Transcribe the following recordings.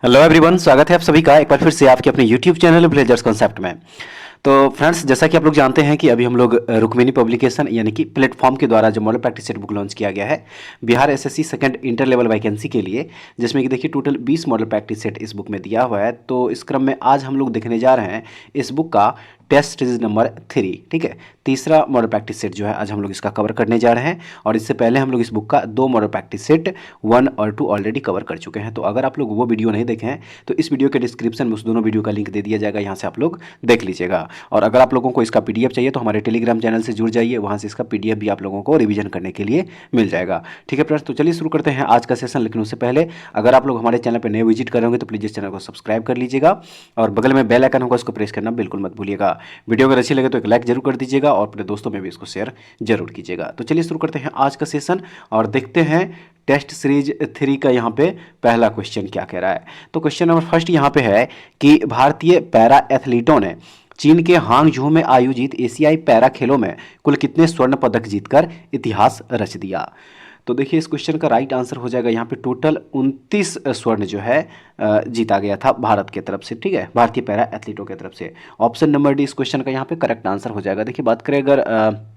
Hello everyone, स्वागत है आप सभी का एक बार फिर से आपके अपने यूट्यूब चैनल विलेजर्स कॉन्सेप्ट में। तो फ्रेंड्स, जैसा कि आप लोग जानते हैं कि अभी हम लोग रुक्मिणी पब्लिकेशन यानी कि प्लेटफॉर्म के द्वारा जो model practice set book launch किया गया है Bihar SSC second inter level vacancy के लिए, जिसमें कि देखिए टोटल 20 मॉडल प्रैक्टिस सेट इस बुक में दिया हुआ है। तो इस क्रम में आज हम लोग देखने जा रहे हैं इस बुक का टेस्ट सीरीज नंबर 3। ठीक है, तीसरा मॉडल प्रैक्टिस सेट जो है आज हम लोग इसका कवर करने जा रहे हैं। और इससे पहले हम लोग इस बुक का 2 मॉडल प्रैक्टिस सेट 1 और 2 ऑलरेडी कवर कर चुके हैं। तो अगर आप लोग वो वीडियो नहीं देखे हैं तो इस वीडियो के डिस्क्रिप्शन में उस दोनों वीडियो का लिंक दे दिया जाएगा, यहाँ से आप लोग देख लीजिएगा। और अगर आप लोगों को इसका पीडीएफ चाहिए तो हमारे टेलीग्राम चैनल से जुड़ जाइए, वहाँ से इसका पीडीएफ भी आप लोगों को रिवीजन करने के लिए मिल जाएगा। ठीक है फ्रेंड्स, तो चलिए शुरू करते हैं आज का सेशन। लेकिन उससे पहले अगर आप लोग हमारे चैनल पर नए विजिट करेंगे तो प्लीज़ इस चैनल को सब्सक्राइब कर लीजिएगा और बगल में बेल आइकन होगा, उसको प्रेस करना बिल्कुल मत भूलिएगा। वीडियो अगर अच्छी लगे तो एक लाइक जरूर कर दीजिएगा और अपने दोस्तों में भी इसको शेयर जरूर कीजिएगा। तो चलिए शुरू करते हैं आज का सेशन और देखते हैं टेस्ट सीरीज 3 का यहाँ पे पहला क्वेश्चन क्या कह रहा है। तो क्वेश्चन नंबर फर्स्ट यहाँ पे है कि भारतीय पैरा एथलीटों ने चीन के हांगझू में आयोजित एशियाई पैरा खेलों में कुल कितने स्वर्ण पदक जीतकर इतिहास रच दिया। तो देखिए इस क्वेश्चन का राइट आंसर हो जाएगा यहाँ पे टोटल 29 स्वर्ण जो है जीता गया था भारत की तरफ से। ठीक है, भारतीय पैरा एथलीटों की तरफ से। ऑप्शन नंबर डी इस क्वेश्चन का यहाँ पे करेक्ट आंसर हो जाएगा। देखिए बात करें अगर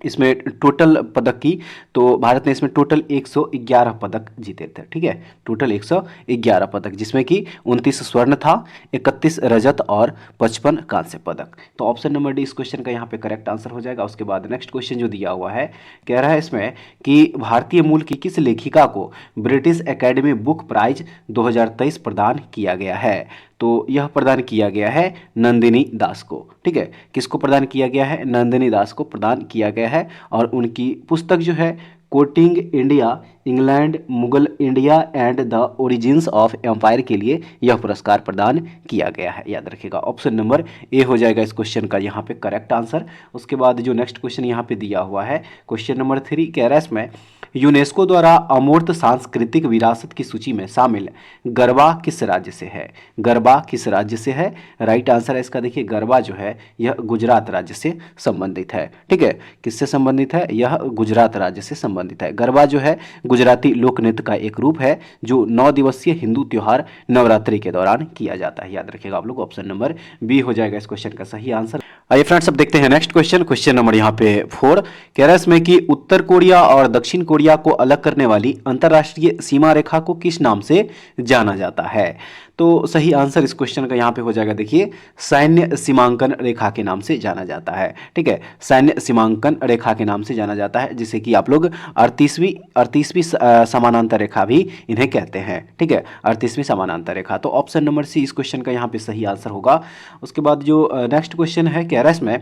इसमें टोटल पदक की, तो भारत ने इसमें टोटल 111 पदक जीते थे। ठीक है, टोटल 111 पदक, जिसमें कि 29 स्वर्ण था, 31 रजत और 55 कांस्य पदक। तो ऑप्शन नंबर डी इस क्वेश्चन का यहाँ पे करेक्ट आंसर हो जाएगा। उसके बाद नेक्स्ट क्वेश्चन जो दिया हुआ है कह रहा है इसमें कि भारतीय मूल की किस लेखिका को ब्रिटिश एकेडमी बुक प्राइज 2023 प्रदान किया गया है। तो यह प्रदान किया गया है नंदिनी दास को। ठीक है, किसको प्रदान किया गया है? नंदिनी दास को प्रदान किया गया है। और उनकी पुस्तक जो है courting India, England, Mughal India and the origins of empire के लिए यह पुरस्कार प्रदान किया गया है। याद रखिएगा, ऑप्शन नंबर ए हो जाएगा इस क्वेश्चन का यहाँ पे करेक्ट आंसर। उसके बाद जो नेक्स्ट क्वेश्चन यहाँ पे दिया हुआ है क्वेश्चन नंबर 3 कह रहा है इसमें यूनेस्को द्वारा अमूर्त सांस्कृतिक विरासत की सूची में शामिल गरबा किस राज्य से है। गरबा किस राज्य से है? राइट आंसर है इसका देखिए गरबा जो है यह गुजरात राज्य से संबंधित है। ठीक है, किससे संबंधित है? यह गुजरात राज्य से संबंधित है। गरबा जो है गुजराती लोक नृत्य का एक रूप है जो 9 दिवसीय हिंदू त्योहार नवरात्रि के दौरान किया जाता है। याद रखिएगा आप लोग, ऑप्शन नंबर बी हो जाएगा इस क्वेश्चन का सही आंसर। आइए फ्रेंड्स, अब देखते हैं नेक्स्ट क्वेश्चन। क्वेश्चन नंबर यहाँ पे 4 कह रहा है इसमें कि उत्तर कोरिया और दक्षिण कोरिया को अलग करने वाली अंतरराष्ट्रीय सीमा रेखा को किस नाम से जाना जाता है। तो सही आंसर इस क्वेश्चन का यहाँ पे हो जाएगा देखिए सैन्य सीमांकन रेखा के नाम से जाना जाता है। ठीक है, सैन्य सीमांकन रेखा के नाम से जाना जाता है, जिसे कि आप लोग 38वीं समानांतर रेखा भी इन्हें कहते हैं। ठीक है, 38वीं समानांतर रेखा। तो ऑप्शन नंबर सी इस क्वेश्चन का यहाँ पे सही आंसर होगा। उसके बाद जो नेक्स्ट क्वेश्चन है कह रहा है इसमें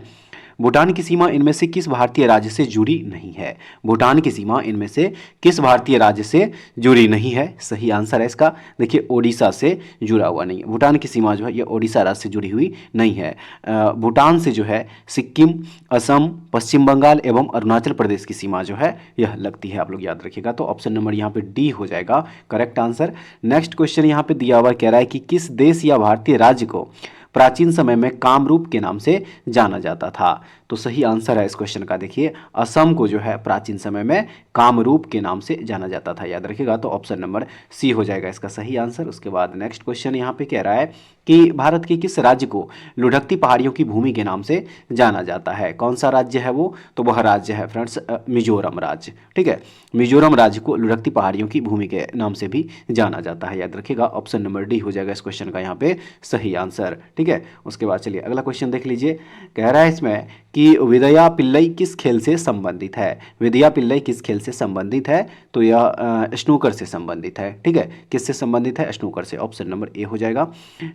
भूटान की सीमा इनमें से किस भारतीय राज्य से जुड़ी नहीं है। भूटान की सीमा इनमें से किस भारतीय राज्य से जुड़ी नहीं है? सही आंसर है इसका देखिए ओडिशा से जुड़ा हुआ नहीं है। भूटान की सीमा जो है ये ओडिशा राज्य से जुड़ी हुई नहीं है। भूटान से जो है सिक्किम, असम, पश्चिम बंगाल एवं अरुणाचल प्रदेश की सीमा जो है यह लगती है। आप लोग याद रखिएगा। तो ऑप्शन नंबर यहाँ पे डी हो जाएगा करेक्ट आंसर। नेक्स्ट क्वेश्चन यहाँ पे दिया हुआ कह रहा है कि किस देश या भारतीय राज्य को प्राचीन समय में कामरूप के नाम से जाना जाता था। तो सही आंसर है इस क्वेश्चन का देखिए असम को जो है प्राचीन समय में कामरूप के नाम से जाना जाता था। याद रखिएगा। तो ऑप्शन नंबर सी हो जाएगा इसका सही आंसर। उसके बाद नेक्स्ट क्वेश्चन यहाँ पे कह रहा है कि भारत के किस राज्य को लुढ़कती पहाड़ियों की भूमि के नाम से जाना जाता है। कौन सा राज्य है वो? तो वह राज्य है फ्रेंड्स मिजोरम राज्य। ठीक है, मिजोरम राज्य को लुढ़कती पहाड़ियों की भूमि के नाम से भी जाना जाता है। याद रखिएगा, ऑप्शन नंबर डी हो जाएगा इस क्वेश्चन का यहाँ पे सही आंसर। ठीक है, उसके बाद चलिए अगला क्वेश्चन देख लीजिए। कह रहा है इसमें कि विदया पिल्लई किस खेल से संबंधित है। विदया पिल्लई किस खेल से संबंधित है? तो यह स्नूकर से संबंधित है। ठीक है, किससे संबंधित है? स्नूकर से। ऑप्शन नंबर ए हो जाएगा।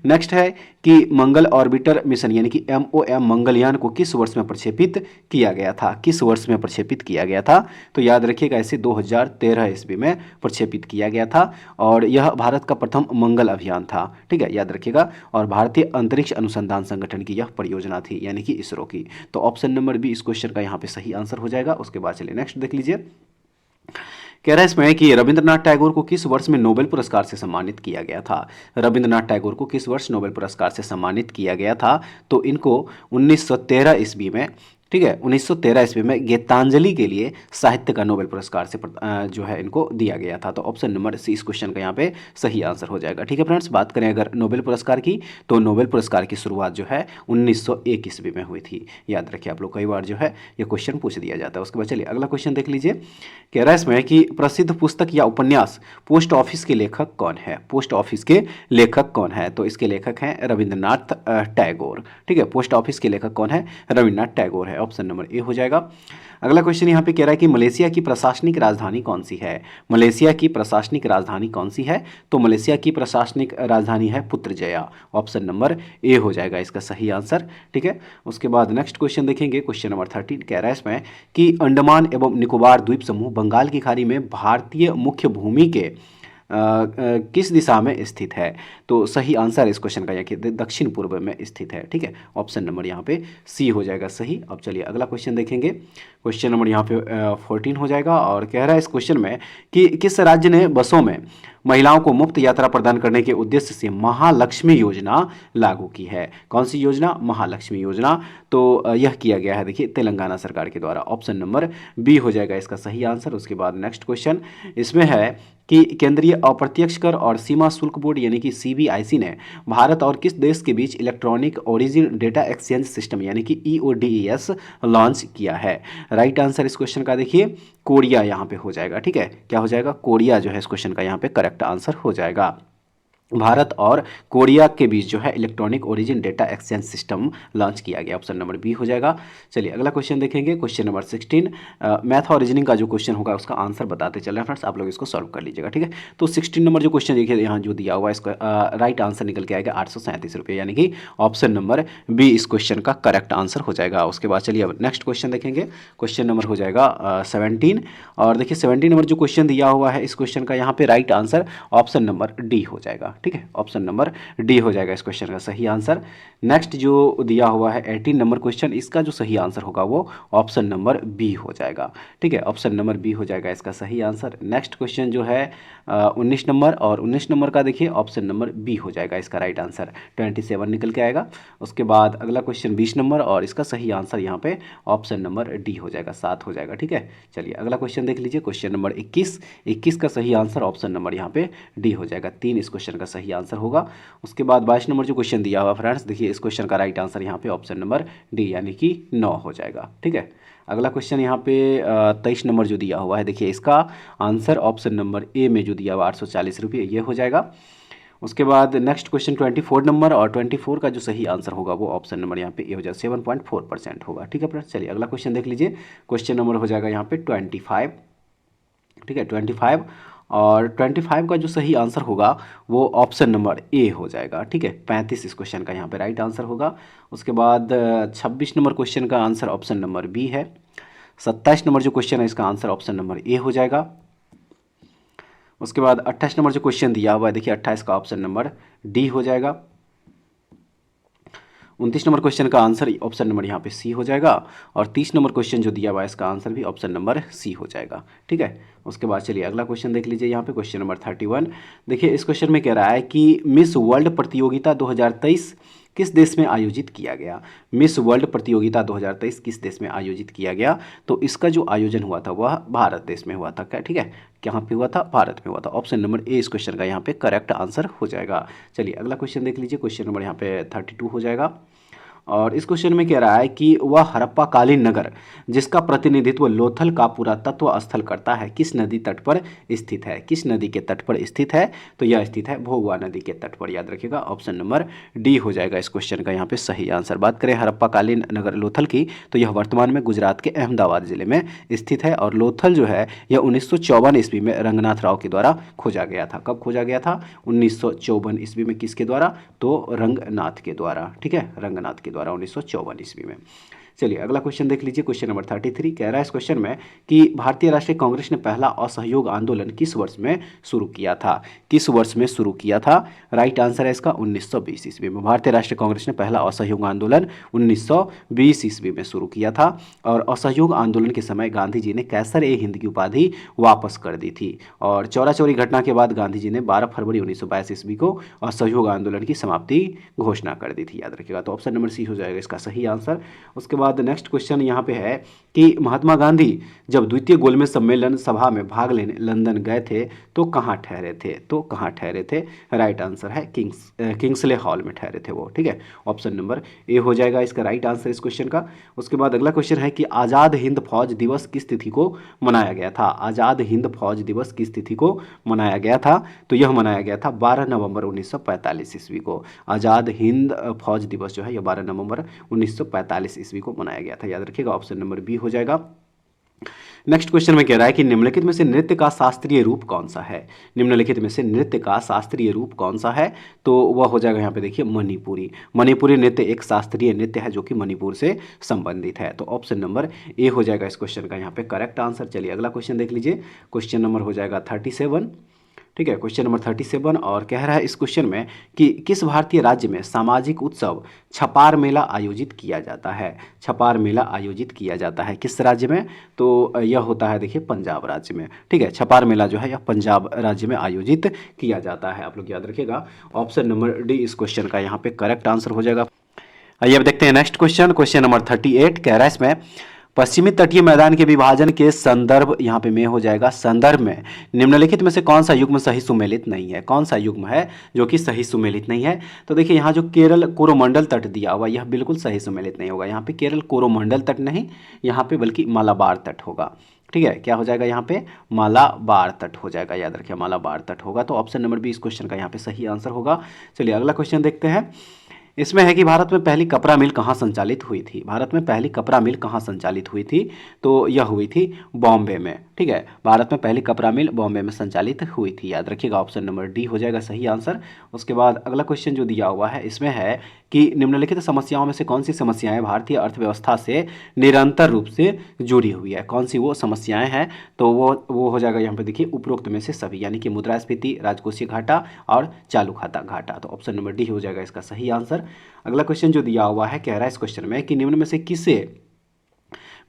नेक्स्ट है कि मंगल ऑर्बिटर मिशन यानी कि MOM मंगलयान को किस वर्ष में प्रक्षेपित किया गया था। किस वर्ष में प्रक्षेपित किया गया था? तो याद रखिएगा इसे 2013 ईस्वी में प्रक्षेपित किया गया था और यह भारत का प्रथम मंगल अभियान था। ठीक है, याद रखिएगा। और भारतीय अंतरिक्ष अनुसंधान संगठन की यह परियोजना थी यानी कि इसरो की। तो ऑप्शन नंबर बी इस क्वेश्चन का यहाँ पे सही आंसर हो जाएगा। उसके बाद चलिए नेक्स्ट देख लीजिए। कह रहा है इसमें कि रविंद्रनाथ टैगोर को किस वर्ष में नोबेल पुरस्कार से सम्मानित किया गया था। रविंद्रनाथ टैगोर को किस वर्ष नोबेल पुरस्कार से सम्मानित किया गया था? तो इनको 1913 ईस्वी में ठीक है। 1913 ईस्वी में गीतांजलि के लिए साहित्य का नोबेल पुरस्कार से जो है इनको दिया गया था। तो ऑप्शन नंबर सी इस क्वेश्चन का यहाँ पे सही आंसर हो जाएगा। ठीक है फ्रेंड्स, बात करें अगर नोबेल पुरस्कार की, तो नोबेल पुरस्कार की शुरुआत जो है 1901 ईस्वी में हुई थी। याद रखिए आप लोग, कई बार जो है ये क्वेश्चन पूछ दिया जाता है। उसके बाद चलिए अगला क्वेश्चन देख लीजिए। कह रहा है इसमें कि प्रसिद्ध पुस्तक या उपन्यास पोस्ट ऑफिस के लेखक कौन है? पोस्ट ऑफिस के लेखक कौन है? तो इसके लेखक हैं रविंद्रनाथ टैगोर। ठीक है, पोस्ट ऑफिस के लेखक कौन है? रविंद्रनाथ टैगोर है। ऑप्शन नंबर ए हो जाएगा। अगला क्वेश्चन यहाँ पे कह रहा है कि मलेशिया की प्रशासनिक राजधानी कौन सी है? मलेशिया की प्रशासनिक राजधानी कौन सी है? तो मलेशिया की प्रशासनिक राजधानी है पुत्रजया। ऑप्शन नंबर ए हो जाएगा इसका सही आंसर। ठीक है, उसके बाद नेक्स्ट क्वेश्चन देखेंगे। क्वेश्चन नंबर 13 कह रहा है इसमें कि अंडमान एवं निकोबार द्वीप समूह बंगाल की खाड़ी में भारतीय मुख्य भूमि के किस दिशा में स्थित है? तो सही आंसर इस क्वेश्चन का यह दक्षिण पूर्व में स्थित है। ठीक है, ऑप्शन नंबर यहाँ पे सी हो जाएगा सही। अब चलिए अगला क्वेश्चन देखेंगे। क्वेश्चन नंबर यहाँ पे 14 हो जाएगा और कह रहा है इस क्वेश्चन में कि किस राज्य ने बसों में महिलाओं को मुफ्त यात्रा प्रदान करने के उद्देश्य से महालक्ष्मी योजना लागू की है? कौन सी योजना? महालक्ष्मी योजना। तो यह किया गया है देखिए तेलंगाना सरकार के द्वारा। ऑप्शन नंबर बी हो जाएगा इसका सही आंसर। उसके बाद नेक्स्ट क्वेश्चन इसमें है कि केंद्रीय अप्रत्यक्ष कर और सीमा शुल्क बोर्ड यानी कि सीबीआईसी ने भारत और किस देश के बीच electronic origin data exchange system यानी कि ईओडीएस लॉन्च किया है? राइट आंसर इस क्वेश्चन का देखिए कोरिया यहाँ पे हो जाएगा। ठीक है, क्या हो जाएगा? कोरिया जो है इस क्वेश्चन का यहाँ पे करेक्ट आंसर हो जाएगा। भारत और कोरिया के बीच जो है electronic origin data exchange system launch किया गया। ऑप्शन नंबर बी हो जाएगा। चलिए अगला क्वेश्चन देखेंगे। क्वेश्चन नंबर 16 मैथ और रीजनिंग का जो क्वेश्चन होगा उसका आंसर बताते चल रहे हैं फ्रेंड्स, आप लोग इसको सॉल्व कर लीजिएगा। ठीक है, तो 16 नंबर जो क्वेश्चन देखिए यहाँ जो दिया हुआ है इसका राइट आंसर निकल के आएगा 837 रुपये, यानी कि ऑप्शन नंबर बी इस क्वेश्चन का करेक्ट आंसर हो जाएगा। उसके बाद चलिए अब नेक्स्ट क्वेश्चन देखेंगे। क्वेश्चन नंबर हो जाएगा 17 और देखिए 17 नंबर जो क्वेश्चन दिया हुआ है इस क्वेश्चन का यहाँ पे right answer option number D हो जाएगा। ठीक है, ऑप्शन नंबर डी हो जाएगा इस क्वेश्चन का सही आंसर। नेक्स्ट जो दिया हुआ है 18 नंबर क्वेश्चन, इसका जो सही आंसर होगा वो ऑप्शन नंबर बी हो जाएगा। ठीक है, ऑप्शन नंबर बी हो जाएगा इसका सही आंसर। नेक्स्ट क्वेश्चन जो है 19 नंबर और 19 नंबर का देखिए ऑप्शन नंबर बी हो जाएगा इसका राइट आंसर, 27 निकल के आएगा। उसके बाद अगला क्वेश्चन 20 नंबर और इसका सही आंसर यहाँ पे ऑप्शन नंबर डी हो जाएगा, 7 हो जाएगा। ठीक है, चलिए अगला क्वेश्चन देख लीजिए। क्वेश्चन नंबर 21 का सही आंसर ऑप्शन नंबर यहाँ पे डी हो जाएगा, 3 इस क्वेश्चन का सही आंसर होगा। उसके बाद 22 नंबर जो क्वेश्चन दिया हुआ फ्रेंड्स देखिए इस क्वेश्चन का राइट आंसर यहाँ पे ऑप्शन नंबर डी यानी कि 9 हो जाएगा। ठीक है, अगला क्वेश्चन यहाँ पे 23 नंबर जो दिया हुआ है देखिए इसका आंसर ऑप्शन नंबर ए में जो दिया हुआ 840 रुपये ये हो जाएगा। उसके बाद नेक्स्ट क्वेश्चन 24 नंबर और 24 का जो सही आंसर होगा वो ऑप्शन नंबर यहाँ पे ए हो जाएगा, 7.4% होगा। ठीक है फ्रेंड्स, चलिए अगला क्वेश्चन देख लीजिए। क्वेश्चन नंबर हो जाएगा यहाँ पे 25। ठीक है, 25 और 25 का जो सही आंसर होगा वो ऑप्शन नंबर ए हो जाएगा। ठीक है, 35 इस क्वेश्चन का यहाँ पे राइट आंसर होगा। उसके बाद 26 नंबर क्वेश्चन का आंसर ऑप्शन नंबर बी है। 27 नंबर जो क्वेश्चन है इसका आंसर ऑप्शन नंबर ए हो जाएगा। उसके बाद 28 नंबर जो क्वेश्चन दिया हुआ है देखिए 28 का ऑप्शन नंबर डी हो जाएगा। 29 नंबर क्वेश्चन का आंसर ऑप्शन नंबर यहाँ पे सी हो जाएगा और 30 नंबर क्वेश्चन जो दिया हुआ है इसका आंसर भी ऑप्शन नंबर सी हो जाएगा। ठीक है, उसके बाद चलिए अगला क्वेश्चन देख लीजिए। यहाँ पे क्वेश्चन नंबर 31 देखिए इस क्वेश्चन में कह रहा है कि मिस वर्ल्ड प्रतियोगिता 2023 किस देश में आयोजित किया गया? मिस वर्ल्ड प्रतियोगिता 2023 किस देश में आयोजित किया गया? तो इसका जो आयोजन हुआ था वह भारत देश में हुआ था। क्या? ठीक है, कहाँ पे हुआ था? भारत में हुआ था। ऑप्शन नंबर ए इस क्वेश्चन का यहाँ पे करेक्ट आंसर हो जाएगा। चलिए अगला क्वेश्चन देख लीजिए। क्वेश्चन नंबर यहाँ पे 32 हो जाएगा और इस क्वेश्चन में कह रहा है कि वह हड़प्पा कालीन नगर जिसका प्रतिनिधित्व लोथल का पुरातत्व स्थल करता है किस नदी तट पर स्थित है? किस नदी के तट पर स्थित है? तो यह स्थित है भोगवा नदी के तट पर, याद रखिएगा। ऑप्शन नंबर डी हो जाएगा इस क्वेश्चन का यहाँ पे सही आंसर। बात करें हड़प्पा कालीन नगर लोथल की तो यह वर्तमान में गुजरात के अहमदाबाद जिले में स्थित है और लोथल जो है यह 1954 ईस्वी में रंगनाथ राव के द्वारा खोजा गया था। कब खोजा गया था? 1954 ईस्वी में। किसके द्वारा? तो रंगनाथ के द्वारा। ठीक है, रंगनाथ के द्वारा 1954 ईस्वी में। चलिए अगला क्वेश्चन देख लीजिए। क्वेश्चन नंबर 33 कह रहा है इस क्वेश्चन में कि भारतीय राष्ट्रीय कांग्रेस ने पहला असहयोग आंदोलन किस वर्ष में शुरू किया था? किस वर्ष में शुरू किया था? राइट आंसर है इसका 1920 ईस्वी में। भारतीय राष्ट्रीय कांग्रेस ने पहला असहयोग आंदोलन 1920 ईस्वी में शुरू किया था और असहयोग आंदोलन के समय गांधी जी ने कैसर ए हिंद की उपाधि वापस कर दी थी और चौरा चौरी घटना के बाद गांधी जी ने 12 फरवरी 1922 ईस्वी को असहयोग आंदोलन की समाप्ति घोषणा कर दी थी, याद रखिएगा। तो ऑप्शन नंबर सी हो जाएगा इसका सही आंसर। उसके बाद बाद नेक्स्ट क्वेश्चन यहाँ पे है कि महात्मा गांधी जब द्वितीय गोलमेज सम्मेलन सभा में भाग लेने लंदन गए थे तो कहाँ ठहरे थे? तो कहाँ ठहरे थे? राइट आंसर है किंग्सले हॉल में ठहरे थे वो, ठीक है। ऑप्शन नंबर ए हो जाएगा इसका राइट आंसर इस क्वेश्चन का। उसके बाद अगला क्वेश्चन है कि आज़ाद हिंद फौज दिवस किस तिथि को मनाया गया था? आज़ाद हिंद फौज दिवस किस तिथि को मनाया गया था? तो यह मनाया गया था 12 नवंबर 1945 ईस्वी को। आज़ाद हिंद फौज दिवस जो है यह 12 नवंबर 1945 ईस्वी को मनाया गया था, याद रखिएगा। ऑप्शन नंबर बी हो जाएगा। नेक्स्ट क्वेश्चन में कह रहा है कि निम्नलिखित में से नृत्य का शास्त्रीय रूप कौन सा है? निम्नलिखित में से नृत्य का शास्त्रीय रूप कौन सा है? तो वह हो जाएगा यहाँ पे देखिए मणिपुरी। मणिपुरी नृत्य एक शास्त्रीय नृत्य है जो कि मणिपुर से संबंधित है। तो ऑप्शन नंबर ए हो जाएगा इस क्वेश्चन का यहाँ पे करेक्ट आंसर। चलिए अगला क्वेश्चन देख लीजिए। क्वेश्चन नंबर हो जाएगा 37, ठीक है। क्वेश्चन नंबर 37 और कह रहा है इस क्वेश्चन में कि किस भारतीय राज्य में सामाजिक उत्सव छपार मेला आयोजित किया जाता है? छपार मेला आयोजित किया जाता है किस राज्य में? तो यह होता है देखिए पंजाब राज्य में, ठीक है। छपार मेला जो है यह पंजाब राज्य में आयोजित किया जाता है, आप लोग याद रखिएगा। ऑप्शन नंबर डी इस क्वेश्चन का यहाँ पे करेक्ट आंसर हो जाएगा। आइए अब देखते हैं नेक्स्ट क्वेश्चन। क्वेश्चन नंबर 38 कह रहा है इसमें पश्चिमी तटीय मैदान के विभाजन के संदर्भ यहाँ पे में हो जाएगा संदर्भ में निम्नलिखित में से कौन सा युग्म सही सुमेलित नहीं है? कौन सा युग्म है जो कि सही सुमेलित नहीं है? तो देखिए यहाँ जो केरल कोरोमंडल तट दिया हुआ यह बिल्कुल सही सुमेलित नहीं होगा। यहाँ पे केरल कोरोमंडल तट नहीं, यहाँ पे बल्कि मालाबार तट होगा, ठीक है। क्या हो जाएगा यहाँ पे? मालाबार तट हो जाएगा, याद रखिए मालाबार तट होगा। तो ऑप्शन नंबर बी इस क्वेश्चन का यहाँ पे सही आंसर होगा। चलिए अगला क्वेश्चन देखते हैं। इसमें है कि भारत में पहली कपड़ा मिल कहाँ संचालित हुई थी? भारत में पहली कपड़ा मिल कहाँ संचालित हुई थी? तो यह हुई थी बॉम्बे में, ठीक है। भारत में पहली कपड़ा मिल बॉम्बे में संचालित हुई थी, याद रखिएगा। ऑप्शन नंबर डी हो जाएगा सही आंसर। उसके बाद अगला क्वेश्चन जो दिया हुआ है इसमें है कि निम्नलिखित समस्याओं में से कौन सी समस्याएं भारतीय अर्थव्यवस्था से निरंतर रूप से जुड़ी हुई है? कौन सी वो समस्याएं हैं? तो वो हो जाएगा यहाँ पे देखिए उपरोक्त में से सभी, यानी कि मुद्रास्फीति, राजकोषीय घाटा और चालू खाता घाटा। तो ऑप्शन नंबर डी हो जाएगा इसका सही आंसर। अगला क्वेश्चन जो दिया हुआ है कह रहा है इस क्वेश्चन में कि निम्न में से किसे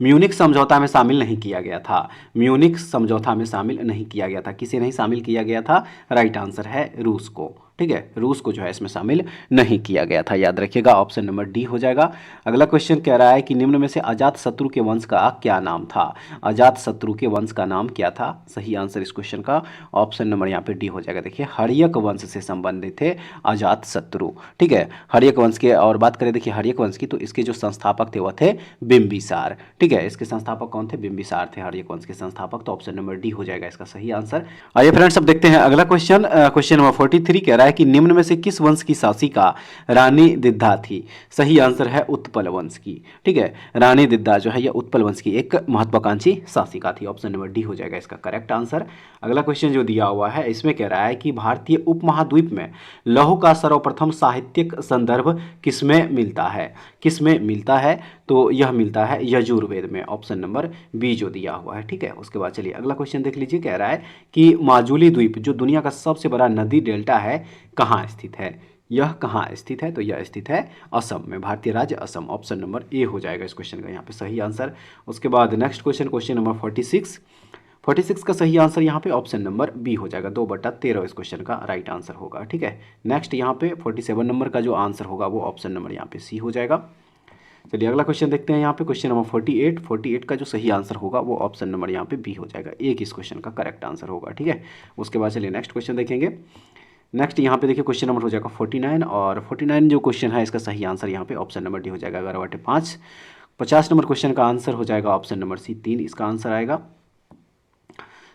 म्यूनिक समझौता में शामिल नहीं किया गया था? म्यूनिक समझौता में शामिल नहीं किया गया था, किसे नहीं शामिल किया गया था? राइट आंसर है रूस को, ठीक है। रूस को जो है इसमें शामिल नहीं किया गया था, याद रखिएगा। ऑप्शन नंबर डी हो जाएगा। अगला क्वेश्चन कह रहा है कि निम्न में से अजात शत्रु के वंश का क्या नाम था? अजात शत्रु के वंश का नाम क्या था? सही आंसर इस क्वेश्चन का ऑप्शन नंबर यहाँ पे डी हो जाएगा। देखिए हर्यक वंश से संबंधित थे अजात शत्रु, ठीक है। हर्यक वंश के और बात करें देखिए हर्यक वंश की, तो इसके जो संस्थापक थे वह थे बिंबिसार, ठीक है। इसके संस्थापक कौन थे? बिंबिसार थे हर्यक वंश के संस्थापक। तो ऑप्शन नंबर डी हो जाएगा इसका सही आंसर। आइए फ्रेंड्स अब देखते हैं अगला क्वेश्चन। क्वेश्चन नंबर 43 कह रहा है कि निम्न में से किस वंश की शासिका रानी दिद्धा थी? सही आंसर है उत्पल वंश की, ठीक है। रानी दिद्धा जो है यह उत्पल वंश की एक महत्वाकांक्षी शासिका थी। ऑप्शन नंबर डी हो जाएगा इसका करेक्ट आंसर। अगला क्वेश्चन जो दिया हुआ है इसमें कह रहा है कि भारतीय उपमहाद्वीप में लौह का सर्वप्रथम साहित्यिक संदर्भ किसमें मिलता है? किसमें मिलता है? तो यह मिलता है यजुर्वेद में। ऑप्शन नंबर बी जो दिया हुआ है, ठीक है। उसके बाद चलिए अगला क्वेश्चन देख लीजिए। कह रहा है कि माजुली द्वीप जो दुनिया का सबसे बड़ा नदी डेल्टा है कहाँ स्थित है? यह कहाँ स्थित है? तो यह स्थित है असम में, भारतीय राज्य असम। ऑप्शन नंबर ए हो जाएगा इस क्वेश्चन का यहाँ पे सही आंसर। उसके बाद नेक्स्ट क्वेश्चन, क्वेश्चन नंबर 46 का सही आंसर यहाँ पे ऑप्शन नंबर बी हो जाएगा। 2/13 इस क्वेश्चन का राइट आंसर होगा, ठीक है। नेक्स्ट यहाँ पे 47 नंबर का जो आंसर होगा वो ऑप्शन नंबर यहाँ पे सी हो जाएगा। चलिए अगला क्वेश्चन देखते हैं। यहाँ पे क्वेश्चन नंबर 48 का जो सही आंसर होगा वो ऑप्शन नंबर यहाँ पे बी हो जाएगा। एक इस क्वेश्चन का करेक्ट आंसर होगा, ठीक है। उसके बाद चलिए नेक्स्ट क्वेश्चन देखेंगे। नेक्स्ट यहाँ पे देखिए क्वेश्चन नंबर हो जाएगा 49 और 49 जो क्वेश्चन है इसका सही आंसर यहाँ पे ऑप्शन नंबर डी हो जाएगा 11/5। 50 नंबर क्वेश्चन का आंसर हो जाएगा ऑप्शन नंबर सी 3 इसका आंसर आएगा।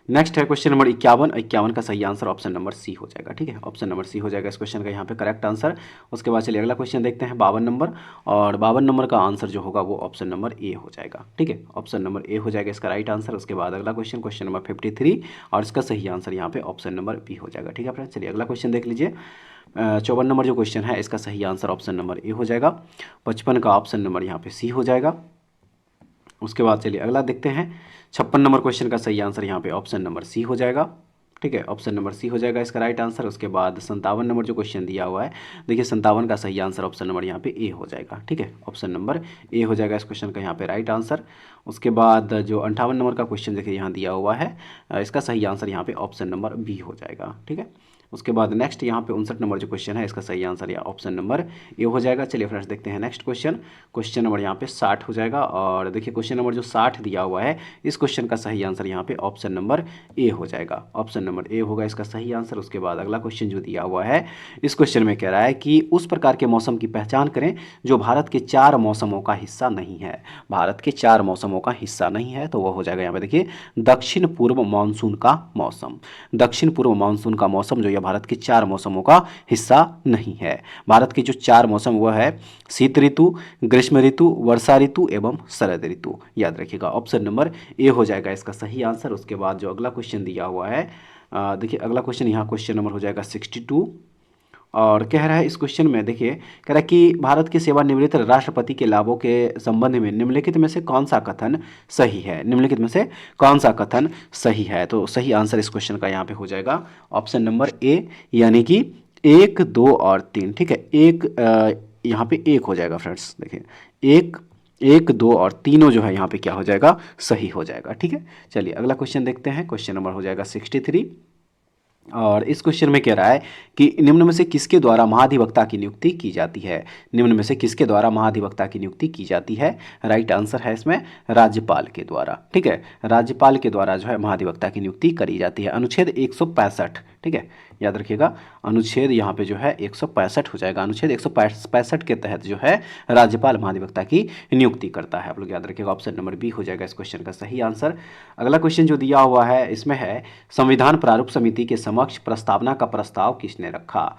नेक्स्ट है क्वेश्चन नंबर 51 का सही आंसर ऑप्शन नंबर सी हो जाएगा, ठीक है। ऑप्शन नंबर सी हो जाएगा इस क्वेश्चन का यहाँ पे करेक्ट आंसर। उसके बाद चलिए अगला क्वेश्चन देखते हैं 52 नंबर और 52 नंबर का आंसर जो होगा वो ऑप्शन नंबर ए हो जाएगा, ठीक है। ऑप्शन नंबर ए हो जाएगा इसका राइट आंसर। उसके बाद अगला क्वेश्चन, क्वेश्चन नंबर 53 और इसका सही आंसर यहाँ पे ऑप्शन नंबर बी हो जाएगा, ठीक है फ्रेंड्स। चलिए अगला क्वेश्चन देख लीजिए। 54 नंबर जो क्वेश्चन है इसका सही आंसर ऑप्शन नंबर ए हो जाएगा। 55 का ऑप्शन नंबर यहाँ पे सी हो जाएगा। उसके बाद चलिए अगला देखते हैं। 56 नंबर क्वेश्चन का सही आंसर यहाँ पे ऑप्शन नंबर सी हो जाएगा, ठीक है। ऑप्शन नंबर सी हो जाएगा इसका राइट आंसर। उसके बाद 57 नंबर जो क्वेश्चन दिया हुआ है, देखिए 57 का सही आंसर ऑप्शन नंबर यहाँ पे ए हो जाएगा, ठीक है। ऑप्शन नंबर ए हो जाएगा इस क्वेश्चन का यहाँ पे राइट आंसर। उसके बाद जो 58 नंबर का क्वेश्चन देखिए यहाँ दिया हुआ है, इसका सही आंसर यहाँ पे ऑप्शन नंबर बी हो जाएगा, ठीक है। उसके बाद नेक्स्ट यहाँ पे 59 नंबर जो क्वेश्चन है इसका सही आंसर या ऑप्शन नंबर ए हो जाएगा। चलिए फ्रेंड्स देखते हैं नेक्स्ट क्वेश्चन। क्वेश्चन नंबर यहाँ पे 60 हो जाएगा और देखिए क्वेश्चन नंबर जो 60 दिया हुआ है इस क्वेश्चन का सही आंसर यहाँ पे ऑप्शन नंबर ए हो जाएगा। ऑप्शन नंबर ए होगा इसका सही आंसर। उसके बाद अगला क्वेश्चन जो दिया हुआ है इस क्वेश्चन में कह रहा है कि उस प्रकार के मौसम की पहचान करें जो भारत के 4 मौसमों का हिस्सा नहीं है। भारत के 4 मौसमों का हिस्सा नहीं है तो वह हो जाएगा यहाँ पे देखिए दक्षिण पूर्व मानसून का मौसम। दक्षिण पूर्व मानसून का मौसम जो यह भारत के 4 मौसमों का हिस्सा नहीं है। भारत के जो 4 मौसम वह है शीत ऋतु, ग्रीष्म ऋतु, वर्षा ऋतु एवं शरद ऋतु। याद रखिएगा ऑप्शन नंबर ए हो जाएगा इसका सही आंसर। उसके बाद जो अगला क्वेश्चन दिया हुआ है देखिए अगला क्वेश्चन यहाँ क्वेश्चन नंबर हो जाएगा 62 और कह रहा है इस क्वेश्चन में देखिए कह रहा है कि भारत के सेवानिवृत्त राष्ट्रपति के लाभों के संबंध में निम्नलिखित में से कौन सा कथन सही है। निम्नलिखित में से कौन सा कथन सही है। तो सही आंसर इस क्वेश्चन का यहाँ पे हो जाएगा ऑप्शन नंबर ए यानी कि 1, 2 और 3। ठीक है, यहाँ पे 1 हो जाएगा फ्रेंड्स। देखिए 1, 2 और तीनों जो है यहाँ पे क्या हो जाएगा सही हो जाएगा। ठीक है, चलिए अगला क्वेश्चन देखते हैं। क्वेश्चन नंबर हो जाएगा 63 और इस क्वेश्चन में कह रहा है कि निम्न में से किसके द्वारा महाधिवक्ता की नियुक्ति की जाती है। निम्न में से किसके द्वारा महाधिवक्ता की नियुक्ति की जाती है। राइट आंसर है इसमें राज्यपाल के द्वारा। ठीक है, राज्यपाल के द्वारा जो है महाधिवक्ता की नियुक्ति करी जाती है। अनुच्छेद 165। ठीक है, याद रखिएगा अनुच्छेद यहाँ पे जो है 165 हो जाएगा। अनुच्छेद 165 के तहत जो है राज्यपाल महाधिवक्ता की नियुक्ति करता है। आप लोग याद रखिएगा ऑप्शन नंबर बी हो जाएगा इस क्वेश्चन का सही आंसर। अगला क्वेश्चन जो दिया हुआ है इसमें है संविधान प्रारूप समिति के समक्ष प्रस्तावना का प्रस्ताव किसने रखा।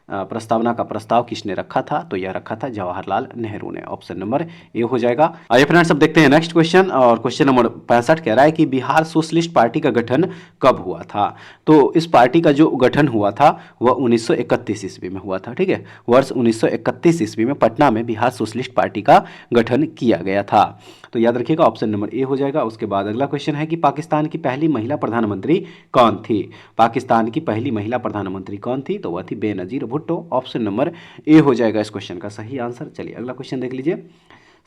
प्रस्तावना का प्रस्ताव किसने रखा था तो यह रखा था जवाहरलाल नेहरू ने। ऑप्शन नंबर ए हो जाएगा। आइए फ्रेंड्स अब देखते हैं नेक्स्ट क्वेश्चन और क्वेश्चन नंबर 65 कह रहा है कि बिहार सोशलिस्ट पार्टी का गठन कब हुआ था। तो इस पार्टी का जो गठन हुआ था वह 1931 ईस्वी में हुआ था। ठीक है, वर्ष 1931 ईस्वी में पटना में बिहार सोशलिस्ट पार्टी का गठन किया गया था। तो याद रखिएगा ऑप्शन नंबर ए हो जाएगा। उसके बाद अगला क्वेश्चन है कि पाकिस्तान की पहली महिला प्रधानमंत्री कौन थी। पाकिस्तान की पहली महिला प्रधानमंत्री कौन थी तो वह थी Benazir Bhutto. Option number A हो जाएगा इस क्वेश्चन का सही आंसर। चलिए अगला क्वेश्चन देख लीजिए।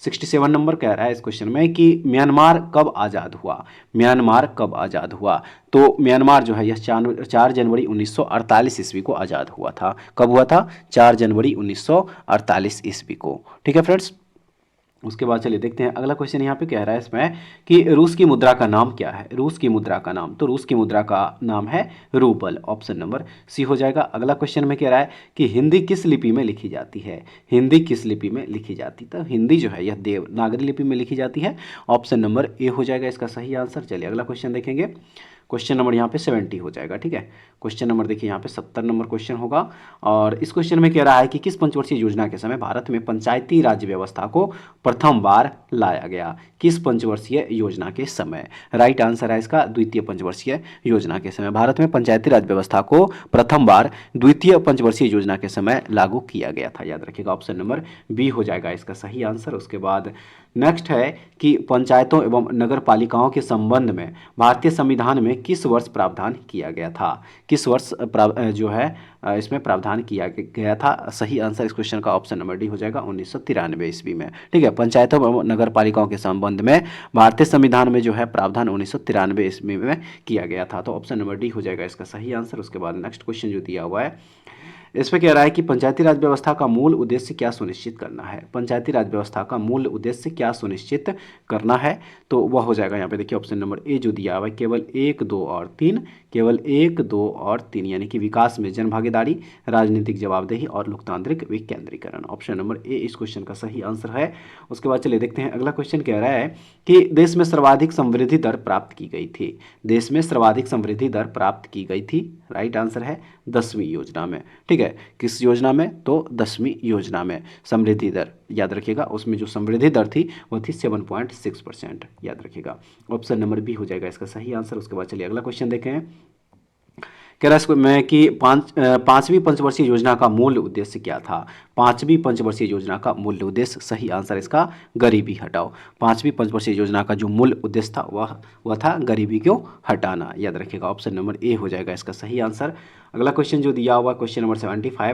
67 नंबर कह रहा है इस क्वेश्चन में कि म्यांमार कब आज़ाद हुआ। म्यांमार कब आज़ाद हुआ तो म्यांमार जो है यह 4 जनवरी 1948 ईस्वी को आज़ाद हुआ था। कब हुआ था 4 जनवरी 1948 ईस्वी को। ठीक है फ्रेंड्स, उसके बाद चलिए देखते हैं अगला क्वेश्चन यहाँ पे कह रहा है इसमें कि रूस की मुद्रा का नाम क्या है। रूस की मुद्रा का नाम तो रूस की मुद्रा का नाम है रूबल। ऑप्शन नंबर सी हो जाएगा। अगला क्वेश्चन में कह रहा है कि हिंदी किस लिपि में लिखी जाती है। हिंदी किस लिपि में लिखी जाती तो हिंदी जो है यह देवनागरी लिपि में लिखी जाती है। ऑप्शन नंबर ए हो जाएगा इसका सही आंसर। चलिए अगला क्वेश्चन देखेंगे। क्वेश्चन नंबर यहाँ पे 70 हो जाएगा। ठीक है, क्वेश्चन नंबर देखिए यहाँ पे 70 नंबर क्वेश्चन होगा और इस क्वेश्चन में कह रहा है कि किस पंचवर्षीय योजना के समय भारत में पंचायती राज व्यवस्था को प्रथम बार लाया गया। किस पंचवर्षीय योजना के समय। राइट आंसर है इसका द्वितीय पंचवर्षीय योजना के समय भारत में पंचायती राज व्यवस्था को प्रथम बार द्वितीय पंचवर्षीय योजना के समय लागू किया गया था। याद रखिएगा ऑप्शन नंबर बी हो जाएगा इसका सही आंसर। उसके बाद नेक्स्ट है कि पंचायतों एवं नगर पालिकाओं के संबंध में भारतीय संविधान में किस वर्ष प्रावधान किया गया था। किस वर्ष जो है इसमें प्रावधान किया गया था। सही आंसर इस क्वेश्चन का ऑप्शन नंबर डी हो जाएगा 1993 ईस्वी में। ठीक है, पंचायतों एवं नगर पालिकाओं के संबंध में भारतीय संविधान में जो है प्रावधान 1993 ईस्वी में किया गया था। तो ऑप्शन नंबर डी हो जाएगा इसका सही आंसर। उसके बाद नेक्स्ट क्वेश्चन जो दिया हुआ है इसमें कह रहा है कि पंचायती राज व्यवस्था का मूल उद्देश्य क्या सुनिश्चित करना है। पंचायती राज व्यवस्था का मूल उद्देश्य क्या सुनिश्चित करना है तो वह हो जाएगा यहाँ पे देखिए ऑप्शन नंबर ए जो दिया हुआ है केवल 1, 2 और 3। केवल 1, 2 और 3 यानी कि विकास में जन भागीदारी, राजनीतिक जवाबदेही और लोकतांत्रिक विकेंद्रीकरण। ऑप्शन नंबर ए इस क्वेश्चन का सही आंसर है। उसके बाद चलिए देखते हैं अगला क्वेश्चन कह रहा है कि देश में सर्वाधिक समृद्धि दर प्राप्त की गई थी। देश में सर्वाधिक समृद्धि दर प्राप्त की गई थी। राइट आंसर है 10वीं योजना में। ठीक है, किस योजना में तो 10वीं योजना में समृद्धि दर। याद रखिएगा उसमें जो समृद्धि दर थी वो थी 7.6%। याद रखिएगा ऑप्शन नंबर बी हो जाएगा इसका सही आंसर। उसके बाद चलिए अगला क्वेश्चन देखें। कह रहा है इसमें कि पांचवी पंचवर्षीय योजना का मूल उद्देश्य क्या था। पांचवी पंचवर्षीय योजना का मूल उद्देश्य सही आंसर इसका गरीबी हटाओ। पांचवी पंचवर्षीय योजना का जो मूल उद्देश्य था वह था गरीबी को हटाना। याद रखिएगा ऑप्शन नंबर ए हो जाएगा इसका सही आंसर। अगला क्वेश्चन जो दिया हुआ है क्वेश्चन नंबर 75।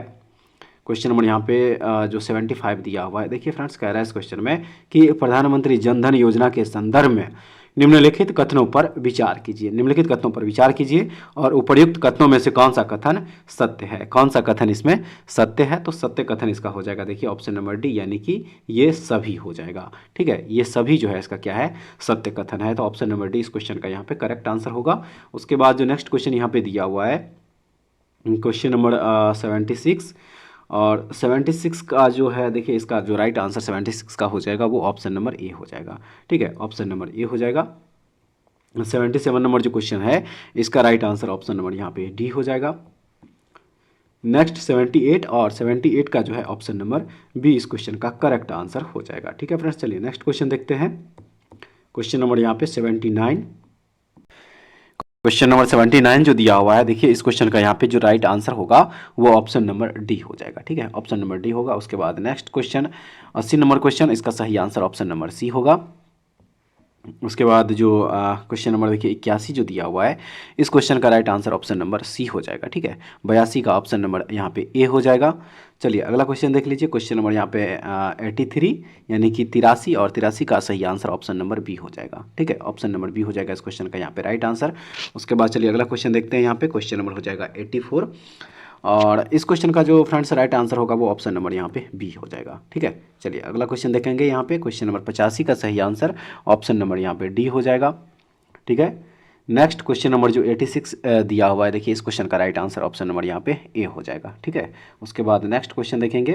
क्वेश्चन नंबर यहाँ पे जो 75 दिया हुआ है देखिए फ्रेंड्स कह रहा है इस क्वेश्चन में कि प्रधानमंत्री जन धन योजना के संदर्भ में निम्नलिखित कथनों पर विचार कीजिए। निम्नलिखित कथनों पर विचार कीजिए और उपर्युक्त कथनों में से कौन सा कथन सत्य है। कौन सा कथन इसमें सत्य है? तो सत्य कथन इसका हो जाएगा देखिए ऑप्शन नंबर डी, यानी कि ये सभी हो जाएगा। ठीक है, ये सभी जो है इसका क्या है, सत्य कथन है। तो ऑप्शन नंबर डी इस क्वेश्चन का यहाँ पे करेक्ट आंसर होगा। उसके बाद जो नेक्स्ट क्वेश्चन यहाँ पे दिया हुआ है, क्वेश्चन नंबर 76, और 76 का जो है देखिए इसका जो राइट आंसर 76 का हो जाएगा वो ऑप्शन नंबर ए हो जाएगा। ठीक है, ऑप्शन नंबर ए हो जाएगा। 77 नंबर जो क्वेश्चन है इसका राइट आंसर ऑप्शन नंबर यहाँ पे डी हो जाएगा। नेक्स्ट 78 और 78 का जो है ऑप्शन नंबर बी इस क्वेश्चन का करेक्ट आंसर हो जाएगा। ठीक है फ्रेंड्स, चलिए नेक्स्ट क्वेश्चन देखते हैं। क्वेश्चन नंबर यहाँ पे 79, क्वेश्चन नंबर 79 जो दिया हुआ है देखिए इस क्वेश्चन का यहाँ पे जो राइट आंसर होगा वो ऑप्शन नंबर डी हो जाएगा। ठीक है, ऑप्शन नंबर डी होगा। उसके बाद नेक्स्ट क्वेश्चन 80 नंबर क्वेश्चन, इसका सही आंसर ऑप्शन नंबर सी होगा। उसके बाद जो क्वेश्चन नंबर देखिए 81 जो दिया हुआ है इस क्वेश्चन का right answer option number C हो जाएगा। ठीक है, 82 का ऑप्शन नंबर यहाँ पे ए हो जाएगा। चलिए अगला क्वेश्चन देख लीजिए। क्वेश्चन नंबर यहाँ पे 83 यानी कि 83, और 83 का सही आंसर ऑप्शन नंबर बी हो जाएगा। ठीक है, ऑप्शन नंबर बी हो जाएगा इस क्वेश्चन का यहाँ पे राइट आंसर। उसके बाद चलिए अगला क्वेश्चन देखते हैं। यहाँ पे क्वेश्चन नंबर हो जाएगा 84, और इस क्वेश्चन का जो फ्रेंड्स राइट आंसर होगा वो ऑप्शन नंबर यहाँ पे बी हो जाएगा। ठीक है, चलिए अगला क्वेश्चन देखेंगे। यहाँ पे क्वेश्चन नंबर 85 का सही आंसर ऑप्शन नंबर यहाँ पे डी हो जाएगा। ठीक है, नेक्स्ट क्वेश्चन नंबर जो 86 दिया हुआ है देखिए इस क्वेश्चन का राइट आंसर ऑप्शन नंबर यहाँ पे ए हो जाएगा। ठीक है, उसके बाद नेक्स्ट क्वेश्चन देखेंगे।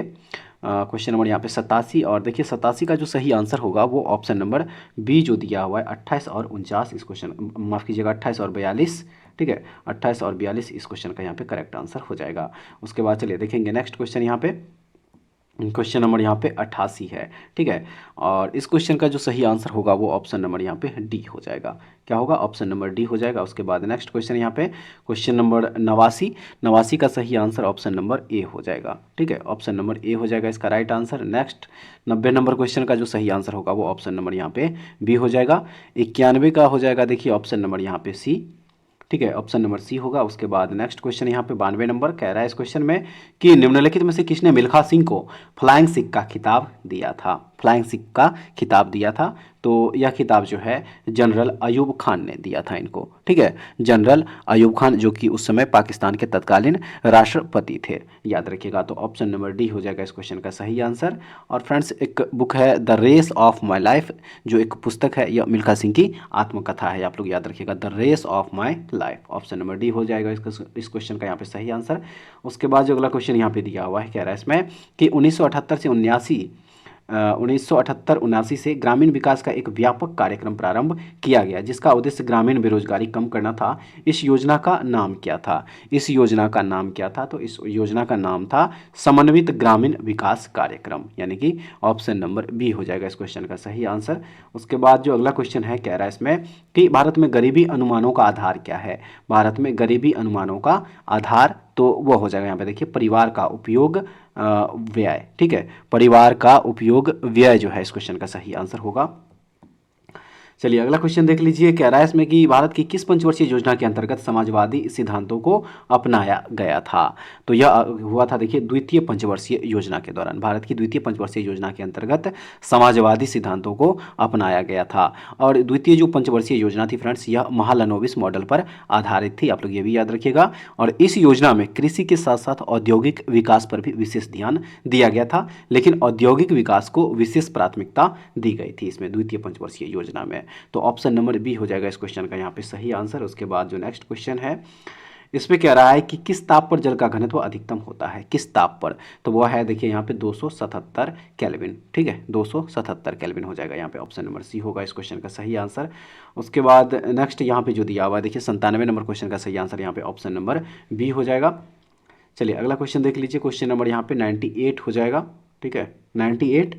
क्वेश्चन नंबर यहाँ पे 87, और देखिए 87 का जो सही आंसर होगा वो ऑप्शन नंबर बी जो दिया हुआ है 28 और 49 इस क्वेश्चन, माफ़ कीजिएगा 28 और 42। ठीक है, 28 और 42 इस क्वेश्चन का यहाँ पे करेक्ट आंसर हो जाएगा। उसके बाद चलिए देखेंगे नेक्स्ट क्वेश्चन। यहाँ पे क्वेश्चन नंबर यहाँ पे 88 है। ठीक है, और इस क्वेश्चन का जो सही आंसर होगा वो ऑप्शन नंबर यहाँ पे डी हो जाएगा। क्या होगा? ऑप्शन नंबर डी हो जाएगा। उसके बाद नेक्स्ट क्वेश्चन यहाँ पे क्वेश्चन नंबर 89, 89 का सही आंसर ऑप्शन नंबर ए हो जाएगा। ठीक है, ऑप्शन नंबर ए हो जाएगा इसका right answer. Next 90 number question का जो सही आंसर होगा वो ऑप्शन नंबर यहाँ पे बी हो जाएगा। 91 का हो जाएगा देखिए ऑप्शन नंबर यहाँ पे सी। ठीक है, ऑप्शन नंबर सी होगा। उसके बाद नेक्स्ट क्वेश्चन यहाँ पे 92 नंबर कह रहा है इस क्वेश्चन में कि निम्नलिखित में से किसने मिल्खा सिंह को फ्लाइंग सिक्का खिताब दिया था। फ्लाइंग सिक्का खिताब दिया था, तो यह खिताब जो है जनरल अयूब खान ने दिया था इनको। ठीक है, जनरल अयूब खान जो कि उस समय पाकिस्तान के तत्कालीन राष्ट्रपति थे, याद रखिएगा। तो ऑप्शन नंबर डी हो जाएगा इस क्वेश्चन का सही आंसर। और फ्रेंड्स एक बुक है the race of my life, जो एक पुस्तक है, यह मिल्खा सिंह की आत्मकथा है, आप लोग याद रखिएगा, the race of my life. Option number D हो जाएगा इस क्वेश्चन का यहाँ पे सही आंसर। उसके बाद जो अगला क्वेश्चन यहाँ पे दिया हुआ है कह रहा है इसमें कि 1978 से 1978-79 से ग्रामीण विकास का एक व्यापक कार्यक्रम प्रारंभ किया गया जिसका उद्देश्य ग्रामीण बेरोजगारी कम करना था। इस योजना का नाम क्या था? इस योजना का नाम क्या था? तो इस योजना का नाम था समन्वित ग्रामीण विकास कार्यक्रम, यानी कि ऑप्शन नंबर बी हो जाएगा इस क्वेश्चन का सही आंसर। उसके बाद जो अगला क्वेश्चन है कह रहा है इसमें कि भारत में गरीबी अनुमानों का आधार क्या है? भारत में गरीबी अनुमानों का आधार तो वो हो जाएगा यहाँ पे देखिए परिवार का उपयोग व्यय। ठीक है, परिवार का उपयोग व्यय जो है इस क्वेश्चन का सही आंसर होगा। चलिए अगला क्वेश्चन देख लीजिए। कह रहा है इसमें कि भारत की किस पंचवर्षीय योजना के अंतर्गत समाजवादी सिद्धांतों को अपनाया गया था? तो यह हुआ था देखिए द्वितीय पंचवर्षीय योजना के दौरान। भारत की द्वितीय पंचवर्षीय योजना के अंतर्गत समाजवादी सिद्धांतों को अपनाया गया था। और द्वितीय जो पंचवर्षीय योजना थी फ्रेंड्स, यह महालनोबिस मॉडल पर आधारित थी, आप लोग ये भी याद रखिएगा। और इस योजना में कृषि के साथ साथ औद्योगिक विकास पर भी विशेष ध्यान दिया गया था, लेकिन औद्योगिक विकास को विशेष प्राथमिकता दी गई थी इसमें द्वितीय पंचवर्षीय योजना में। तो ऑप्शन नंबर बी हो जाएगा इस क्वेश्चन का यहाँ पे सही आंसर। उसके बाद जो नेक्स्ट क्वेश्चन है इसमें कह रहा है कि किस ताप पर जल का घनत्व अधिकतम होता है? किस ताप पर? तो वो है देखिए यहाँ पे 277 केल्विन। ठीक है, 277 केल्विन हो जाएगा यहाँ पे, ऑप्शन नंबर सी होगा इस क्वेश्चन का सही आंसर। उसके बाद नेक्स्ट यहाँ पे जो दिया हुआ है देखिए 97 नंबर क्वेश्चन का सही आंसर यहाँ पे ऑप्शन नंबर बी हो जाएगा। चलिए अगला क्वेश्चन देख लीजिए। क्वेश्चन नंबर यहाँ पे 98 हो जाएगा। ठीक है, 98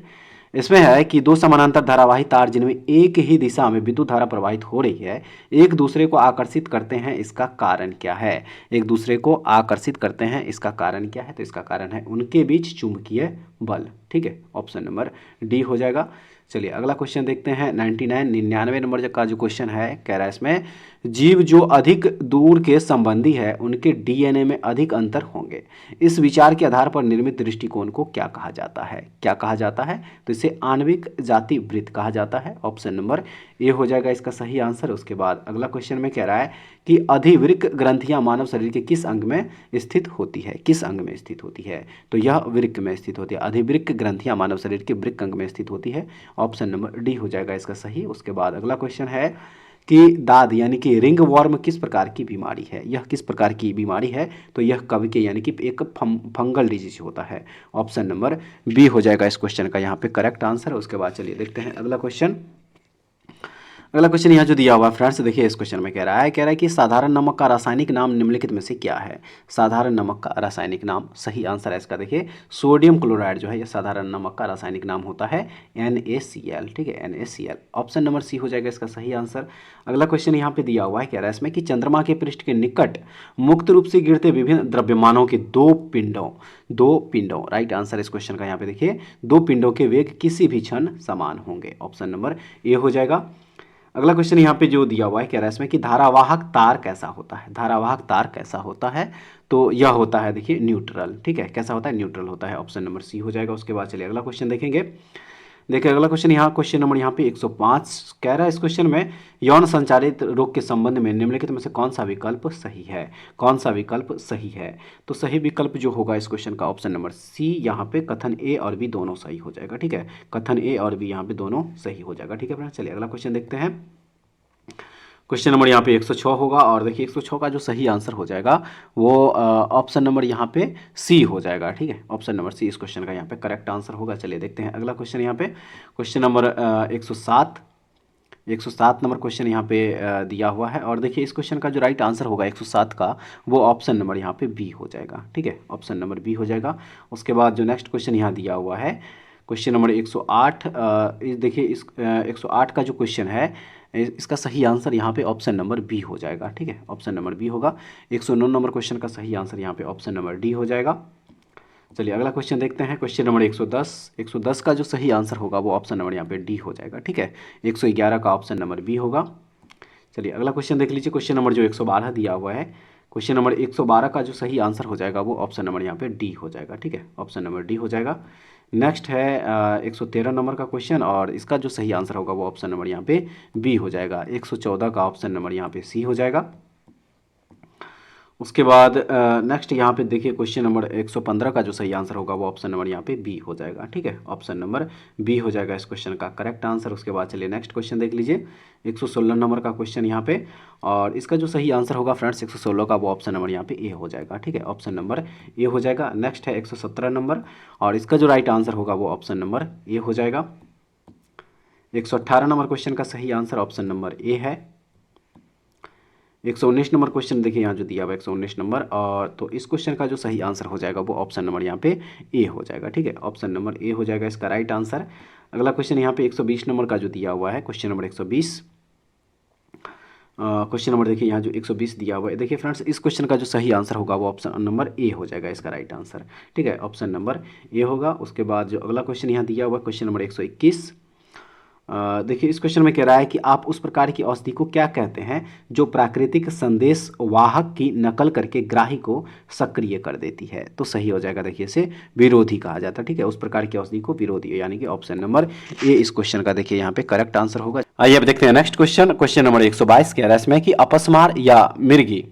इसमें है कि दो समानांतर धारावाही तार जिनमें एक ही दिशा में विद्युत धारा प्रवाहित हो रही है एक दूसरे को आकर्षित करते हैं, इसका कारण क्या है? एक दूसरे को आकर्षित करते हैं, इसका कारण क्या है? तो इसका कारण है उनके बीच चुंबकीय बल, ठीक है, ऑप्शन नंबर डी हो जाएगा। चलिए अगला क्वेश्चन देखते हैं 99 नंबर का जो क्वेश्चन है, कह रहा है इसमें जीव जो अधिक दूर के संबंधी है उनके डीएनए में अधिक अंतर होंगे, इस विचार के आधार पर निर्मित दृष्टिकोण को क्या कहा जाता है? क्या कहा जाता है? तो इसे आणविक जाति वृत्त कहा जाता है, ऑप्शन नंबर ए हो जाएगा इसका सही आंसर। उसके बाद अगला क्वेश्चन में कह रहा है कि अधिवृक्क ग्रंथियां मानव शरीर के किस अंग में स्थित होती है? किस अंग में स्थित होती है? तो यह वृक्क में स्थित होती है। अधिवृक्क ग्रंथियां मानव शरीर के वृक्क अंग में स्थित होती है, ऑप्शन नंबर डी हो जाएगा इसका सही। उसके बाद अगला क्वेश्चन है कि दाद यानी कि रिंग वॉर्म किस प्रकार की बीमारी है? यह किस प्रकार की बीमारी है? तो यह कवक यानी कि एक फंगल डिजीज होता है, ऑप्शन नंबर बी हो जाएगा इस क्वेश्चन का यहाँ पे करेक्ट आंसर। उसके बाद चलिए देखते हैं अगला क्वेश्चन। अगला क्वेश्चन यहाँ जो दिया हुआ है फ्रेंड्स, देखिए इस क्वेश्चन में कह रहा है कि साधारण नमक का रासायनिक नाम निम्नलिखित में से क्या है? साधारण नमक का रासायनिक नाम, सही आंसर है इसका देखिए सोडियम क्लोराइड जो है यह साधारण नमक का रासायनिक नाम होता है NaCl, ठीक है, NaCl, ऑप्शन नंबर सी हो जाएगा इसका सही आंसर। अगला क्वेश्चन यहाँ पे दिया हुआ है, कह रहा है इसमें कि चंद्रमा के पृष्ठ के निकट मुक्त रूप से गिरते विभिन्न द्रव्यमानों के दो पिंडों, राइट आंसर इस क्वेश्चन का यहाँ पे देखिए, दो पिंडों के वेग किसी भी क्षण समान होंगे, ऑप्शन नंबर ए हो जाएगा। अगला क्वेश्चन यहाँ पे जो दिया हुआ है, कह रहा है इसमें कि धारावाहक तार कैसा होता है? धारावाहक तार कैसा होता है? तो यह होता है देखिए न्यूट्रल, ठीक है, कैसा होता है? न्यूट्रल होता है, ऑप्शन नंबर सी हो जाएगा। उसके बाद चलिए अगला क्वेश्चन देखेंगे। देखिए अगला क्वेश्चन यहाँ क्वेश्चन नंबर यहाँ पे 105 कह रहा है इस क्वेश्चन में यौन संचालित रोग के संबंध में निम्नलिखित में से कौन सा विकल्प सही है? कौन सा विकल्प सही है? तो सही विकल्प जो होगा इस क्वेश्चन का ऑप्शन नंबर सी, यहाँ पे कथन ए और बी दोनों सही हो जाएगा, ठीक है, कथन ए और बी यहाँ पे दोनों सही हो जाएगा, ठीक है फ्रेंड्स। चलिए अगला क्वेश्चन देखते हैं। क्वेश्चन नंबर यहाँ पे 106 होगा और देखिए 106 का जो सही आंसर हो जाएगा वो ऑप्शन नंबर यहाँ पे सी हो जाएगा, ठीक है, ऑप्शन नंबर सी इस क्वेश्चन का यहाँ पे करेक्ट आंसर होगा। चलिए देखते हैं अगला क्वेश्चन यहाँ पे क्वेश्चन नंबर 107 नंबर क्वेश्चन यहाँ पे दिया हुआ है और देखिए इस क्वेश्चन का जो राइट आंसर होगा 107 का वो ऑप्शन नंबर यहाँ पे बी हो जाएगा, ठीक है, ऑप्शन नंबर बी हो जाएगा। उसके बाद जो नेक्स्ट क्वेश्चन यहाँ दिया हुआ है क्वेश्चन नंबर 108, देखिए इस 108 का जो क्वेश्चन है इसका सही आंसर यहाँ पे ऑप्शन नंबर बी हो जाएगा, ठीक है, ऑप्शन नंबर बी होगा। 109 नंबर क्वेश्चन का सही आंसर यहाँ पे ऑप्शन नंबर डी हो जाएगा। चलिए अगला क्वेश्चन देखते हैं क्वेश्चन नंबर 110 का जो सही आंसर होगा वो ऑप्शन नंबर यहाँ पे डी हो जाएगा, ठीक है, 111 का ऑप्शन नंबर बी होगा। चलिए अगला क्वेश्चन देख लीजिए क्वेश्चन नंबर जो 112 दिया हुआ है, क्वेश्चन नंबर 112 का जो सही आंसर हो जाएगा वो ऑप्शन नंबर यहाँ पे डी हो जाएगा, ठीक है, ऑप्शन नंबर डी हो जाएगा। नेक्स्ट है 113 नंबर का क्वेश्चन और इसका जो सही आंसर होगा वो ऑप्शन नंबर यहाँ पे बी हो जाएगा। 114 का ऑप्शन नंबर यहाँ पे सी हो जाएगा। उसके बाद नेक्स्ट यहाँ पे देखिए क्वेश्चन नंबर 115 का जो सही आंसर होगा वो ऑप्शन नंबर यहाँ पे बी हो जाएगा, ठीक है, ऑप्शन नंबर बी हो जाएगा इस क्वेश्चन का करेक्ट आंसर। उसके बाद चलिए नेक्स्ट क्वेश्चन देख लीजिए 116 नंबर का क्वेश्चन यहाँ पे और इसका जो सही आंसर होगा फ्रेंड्स 116 का वो ऑप्शन नंबर यहाँ पे ए हो जाएगा, ठीक है, ऑप्शन नंबर ए हो जाएगा। नेक्स्ट है 117 नंबर और इसका जो राइट आंसर होगा वो ऑप्शन नंबर ए हो जाएगा। 118 नंबर क्वेश्चन का सही आंसर ऑप्शन नंबर ए है। 119 नंबर क्वेश्चन देखिए यहाँ जो दिया हुआ है 119 नंबर और तो इस क्वेश्चन का जो सही आंसर हो जाएगा वो ऑप्शन नंबर यहाँ पे ए हो जाएगा, ठीक है, ऑप्शन नंबर ए हो जाएगा इसका राइट आंसर। अगला क्वेश्चन यहाँ पे 120 नंबर का जो दिया हुआ है क्वेश्चन नंबर 120 क्वेश्चन नंबर देखिए यहाँ जो 120 दिया हुआ है, देखिए फ्रेंड्स इस क्वेश्चन का जो सही आंसर होगा वो ऑप्शन नंबर ए हो जाएगा इसका राइट आंसर, ठीक है, ऑप्शन नंबर ए होगा। उसके बाद जो अगला क्वेश्चन यहाँ दिया हुआ है क्वेश्चन नंबर 121 देखिए इस क्वेश्चन में कह रहा है कि आप उस प्रकार की औषधि को क्या कहते हैं जो प्राकृतिक संदेश वाहक की नकल करके ग्राही को सक्रिय कर देती है? तो सही हो जाएगा देखिए इसे विरोधी कहा जाता है, ठीक है, उस प्रकार की औषधि को विरोधी, यानी कि ऑप्शन नंबर ए इस क्वेश्चन का देखिए यहाँ पे करेक्ट आंसर होगा। आइए अब देखते हैं नेक्स्ट क्वेश्चन, क्वेश्चन नंबर 122 कह रहा है इसमें कि अपस्मार या मिर्गी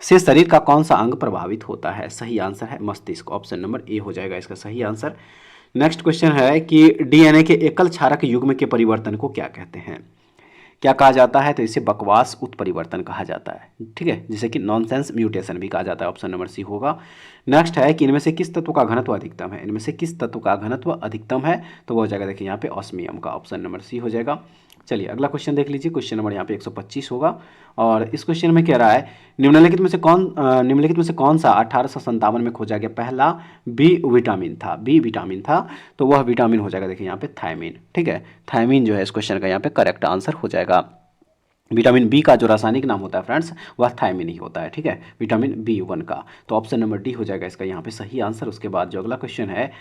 से शरीर का कौन सा अंग प्रभावित होता है? सही आंसर है मस्तिष्क, ऑप्शन नंबर ए हो जाएगा इसका सही आंसर। नेक्स्ट क्वेश्चन है कि डीएनए के एकल क्षारक युग्म के परिवर्तन को क्या कहते हैं? क्या कहा जाता है? तो इसे बकवास उत्परिवर्तन कहा जाता है, ठीक है, जिसे कि नॉनसेंस म्यूटेशन भी कहा जाता है, ऑप्शन नंबर सी होगा। नेक्स्ट है कि इनमें से किस तत्व का घनत्व अधिकतम है? इनमें से किस तत्व का घनत्व अधिकतम है? तो वो हो जाएगा देखिए यहाँ पे ऑस्मियम का, ऑप्शन नंबर सी हो जाएगा। चलिए अगला क्वेश्चन देख लीजिए क्वेश्चन नंबर यहाँ पे 125 होगा और इस क्वेश्चन में कह रहा है निम्नलिखित में से कौन सा 1857 में खोजा गया पहला बी विटामिन था? तो वह विटामिन हो जाएगा देखिए यहाँ पे थायमीन, ठीक है, थायमीन जो है इस क्वेश्चन का यहाँ पे करेक्ट आंसर हो जाएगा। विटामिन बी का जो रासायनिक नाम होता है फ्रेंड्स वह थायमिन ही होता है, ठीक है, विटामिन B1 का। तो ऑप्शन नंबर डी हो जाएगा इसका यहाँ पे सही आंसर। उसके बाद जो अगला क्वेश्चन है,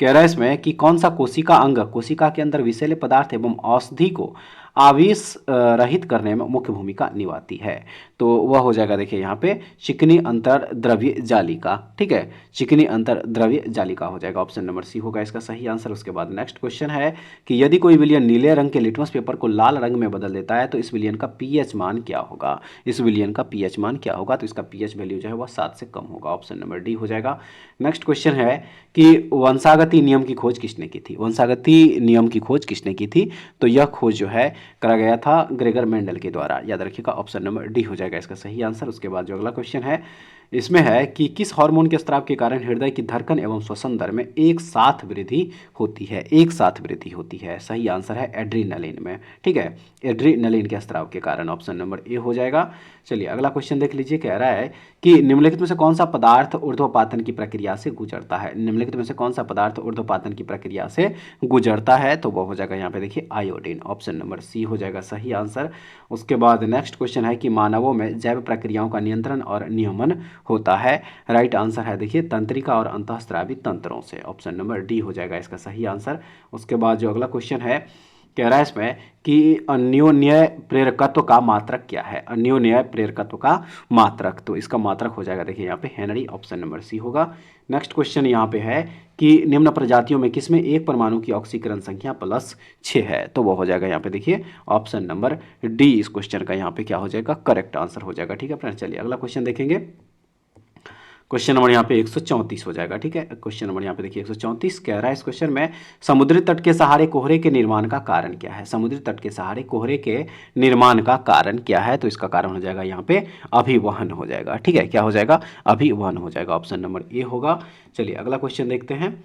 कह रहा है इसमें कि कौन सा कोशिका अंग कोशिका के अंदर विषैले पदार्थ एवं औषधि को आवेश रहित करने में मुख्य भूमिका निभाती है। तो वह हो जाएगा देखिए यहाँ पे चिकनी अंतर्द्रव्य जालिका, ठीक है, चिकनी अंतर्द्रव्य जालिका हो जाएगा, ऑप्शन नंबर सी होगा इसका सही आंसर। उसके बाद नेक्स्ट क्वेश्चन है कि यदि कोई विलयन नीले रंग के लिटमस पेपर को लाल रंग में बदल देता है तो इस विलयन का पीएच मान क्या होगा, इस विलयन का पीएच मान क्या होगा। तो इसका पीएच वैल्यू जो है वह 7 से कम होगा, ऑप्शन नंबर डी हो जाएगा। नेक्स्ट क्वेश्चन है कि वंशागति नियम की खोज किसने की थी, वंशागति नियम की खोज किसने की थी। तो यह खोज जो है करा गया था ग्रेगर मेंडल के द्वारा, याद रखिएगा, ऑप्शन नंबर डी हो जाएगा इसका सही आंसर। उसके बाद जो अगला क्वेश्चन है इसमें है कि किस हार्मोन के स्राव के कारण हृदय की धड़कन एवं श्वसन दर में एक साथ वृद्धि होती है, एक साथ वृद्धि होती है। सही आंसर है एड्रीनलिन में, ठीक है, एड्रीनलिन के स्राव के कारण, ऑप्शन नंबर ए हो जाएगा। चलिए अगला क्वेश्चन देख लीजिए, कह रहा है कि निम्नलिखित में से कौन सा पदार्थ ऊर्ध्वपातन की प्रक्रिया से गुजरता है, निम्नलिखित में से कौन सा पदार्थ ऊर्ध्वपातन की प्रक्रिया से गुजरता है। तो वो हो जाएगा यहाँ पे देखिए आयोडीन, ऑप्शन नंबर सी हो जाएगा सही आंसर। उसके बाद नेक्स्ट क्वेश्चन है कि मानवों में जैव प्रक्रियाओं का नियंत्रण और नियमन होता है। राइट आंसर है देखिए तंत्रिका और अंतःस्रावी तंत्रों से, ऑप्शन नंबर डी हो जाएगा इसका सही आंसर। उसके बाद जो अगला क्वेश्चन है कह रहा है इसमें कि अन्योन्य प्रेरकत्व का मात्रक क्या है, अन्योन्य प्रेरकत्व का मात्रक। तो इसका मात्रक हो जाएगा देखिए यहाँ पे हेनरी, ऑप्शन नंबर सी होगा। नेक्स्ट क्वेश्चन यहाँ पे है कि निम्न प्रजातियों में किसमें एक परमाणु की ऑक्सीकरण संख्या +6 है। तो वो हो जाएगा यहाँ पे देखिए ऑप्शन नंबर डी इस क्वेश्चन का यहाँ पे क्या हो जाएगा, करेक्ट आंसर हो जाएगा, ठीक है फ्रेंड्स। चलिए अगला क्वेश्चन देखेंगे, क्वेश्चन नंबर यहाँ पे 134 हो जाएगा, ठीक है। क्वेश्चन नंबर यहाँ पे देखिए 134 कह रहा है इस क्वेश्चन में समुद्री तट के सहारे कोहरे के निर्माण का कारण क्या है, समुद्री तट के सहारे कोहरे के निर्माण का कारण क्या है। तो इसका कारण हो जाएगा यहाँ पे अभिवहन हो जाएगा, ठीक है, क्या हो जाएगा, अभिवहन हो जाएगा, ऑप्शन नंबर ए होगा। चलिए अगला क्वेश्चन देखते हैं।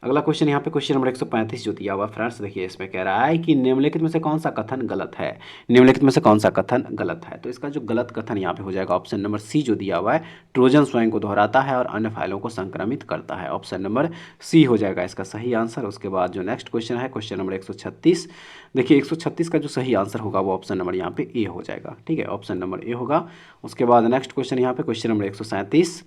अगला क्वेश्चन यहाँ पे क्वेश्चन नंबर 135 जो दिया हुआ फ्रेंड्स देखिए इसमें कह रहा है कि निम्नलिखित में से कौन सा कथन गलत है, निम्नलिखित में से कौन सा कथन गलत है। तो इसका जो गलत कथन यहाँ पे हो जाएगा ऑप्शन नंबर सी जो दिया हुआ है, ट्रोजन स्वयं को दोहराता है और अन्य फाइलों को संक्रमित करता है, ऑप्शन नंबर सी हो जाएगा इसका सही आंसर। उसके बाद जो नेक्स्ट क्वेश्चन है क्वेश्चन नंबर 136 देखिए 136 का जो सही आंसर होगा वो ऑप्शन नंबर यहाँ पे ए हो जाएगा, ठीक है, ऑप्शन नंबर ए होगा। उसके बाद नेक्स्ट क्वेश्चन यहाँ पे क्वेश्चन नंबर 137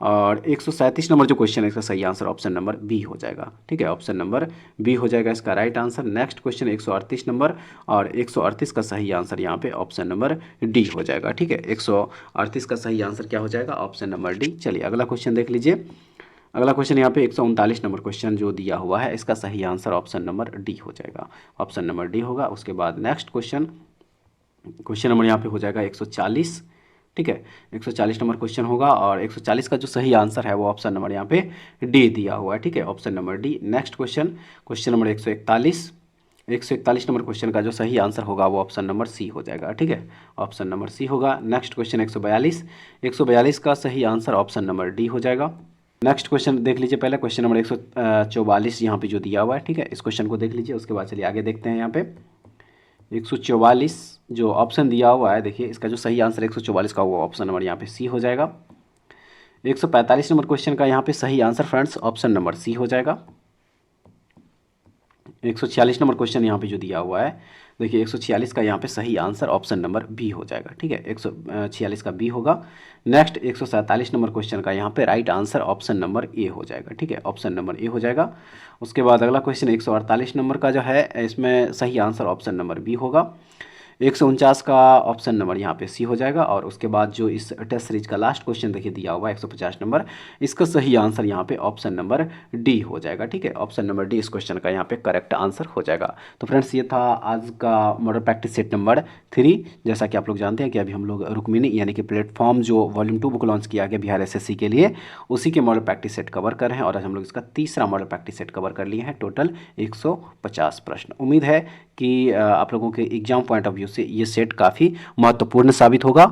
और 137 नंबर जो क्वेश्चन है इसका सही आंसर ऑप्शन नंबर बी हो जाएगा, ठीक है, ऑप्शन नंबर बी हो जाएगा इसका right answer. Next question 138 number और 138 का सही आंसर यहाँ पे ऑप्शन नंबर डी हो जाएगा, ठीक है, 138 का सही आंसर क्या हो जाएगा, ऑप्शन नंबर डी। चलिए अगला क्वेश्चन देख लीजिए। अगला क्वेश्चन यहाँ पे 139 नंबर क्वेश्चन जो दिया हुआ है इसका सही आंसर ऑप्शन नंबर डी हो जाएगा, ऑप्शन नंबर डी होगा। उसके बाद नेक्स्ट क्वेश्चन नंबर यहाँ पे हो जाएगा 140, ठीक है, 140 नंबर क्वेश्चन होगा और 140 का जो सही आंसर है वो ऑप्शन नंबर यहाँ पे डी दिया हुआ है, ठीक है, option number D. Next question number 141 number question का जो सही आंसर होगा वो ऑप्शन नंबर सी हो जाएगा, ठीक है, ऑप्शन नंबर सी होगा। नेक्स्ट क्वेश्चन 142 का सही आंसर ऑप्शन नंबर डी हो जाएगा। नेक्स्ट क्वेश्चन देख लीजिए, पहले क्वेश्चन नंबर 144 यहाँ पे जो दिया हुआ है, ठीक है, इस क्वेश्चन को देख लीजिए। उसके बाद चलिए आगे देखते हैं। यहाँ पे 144 जो ऑप्शन दिया हुआ है देखिए इसका जो सही आंसर 144 का वो ऑप्शन नंबर यहाँ पे सी हो जाएगा। 145 नंबर क्वेश्चन का यहाँ पे सही answer friends option number C हो जाएगा। 146 नंबर क्वेश्चन यहाँ पे जो दिया हुआ है देखिए 146 का यहाँ पे सही आंसर ऑप्शन नंबर बी हो जाएगा, ठीक है, 146 का बी होगा। नेक्स्ट 147 नंबर क्वेश्चन का यहाँ पे right answer option number A हो जाएगा, ठीक है, ऑप्शन नंबर ए हो जाएगा। उसके बाद अगला क्वेश्चन 148 नंबर का जो है इसमें सही आंसर ऑप्शन नंबर बी होगा। 149 का ऑप्शन नंबर यहाँ पे सी हो जाएगा। और उसके बाद जो इस टेस्ट सीरीज का लास्ट क्वेश्चन देखिए दिया हुआ है 150 नंबर, इसका सही आंसर यहाँ पे ऑप्शन नंबर डी हो जाएगा, ठीक है, ऑप्शन नंबर डी इस क्वेश्चन का यहाँ पे करेक्ट आंसर हो जाएगा। तो फ्रेंड्स ये था आज का मॉडल प्रैक्टिस सेट नंबर 3। जैसा कि आप लोग जानते हैं कि अभी हम लोग रुक्मिणी यानी कि प्लेटफॉर्म जो वॉल्यूम 2 बुक लॉन्च किया गया बिहार एसएससी के लिए, उसी के मॉडल प्रैक्टिस सेट कवर कर रहे हैं और आज हम लोग इसका तीसरा मॉडल प्रैक्टिस सेट कवर कर लिए हैं। टोटल 150 प्रश्न। उम्मीद है कि आप लोगों के एग्जाम पॉइंट ऑफ व्यू से ये सेट काफ़ी महत्वपूर्ण साबित होगा।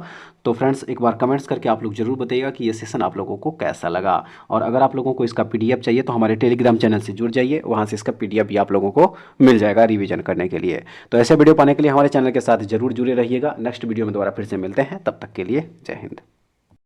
तो फ्रेंड्स एक बार कमेंट्स करके आप लोग जरूर बताइएगा कि ये सेशन आप लोगों को कैसा लगा। और अगर आप लोगों को इसका पीडीएफ चाहिए तो हमारे टेलीग्राम चैनल से जुड़ जाइए, वहाँ से इसका पीडीएफ भी आप लोगों को मिल जाएगा रिवीजन करने के लिए। तो ऐसे वीडियो पाने के लिए हमारे चैनल के साथ जरूर जुड़े रहिएगा। नेक्स्ट वीडियो में दोबारा फिर से मिलते हैं, तब तक के लिए जय हिंद।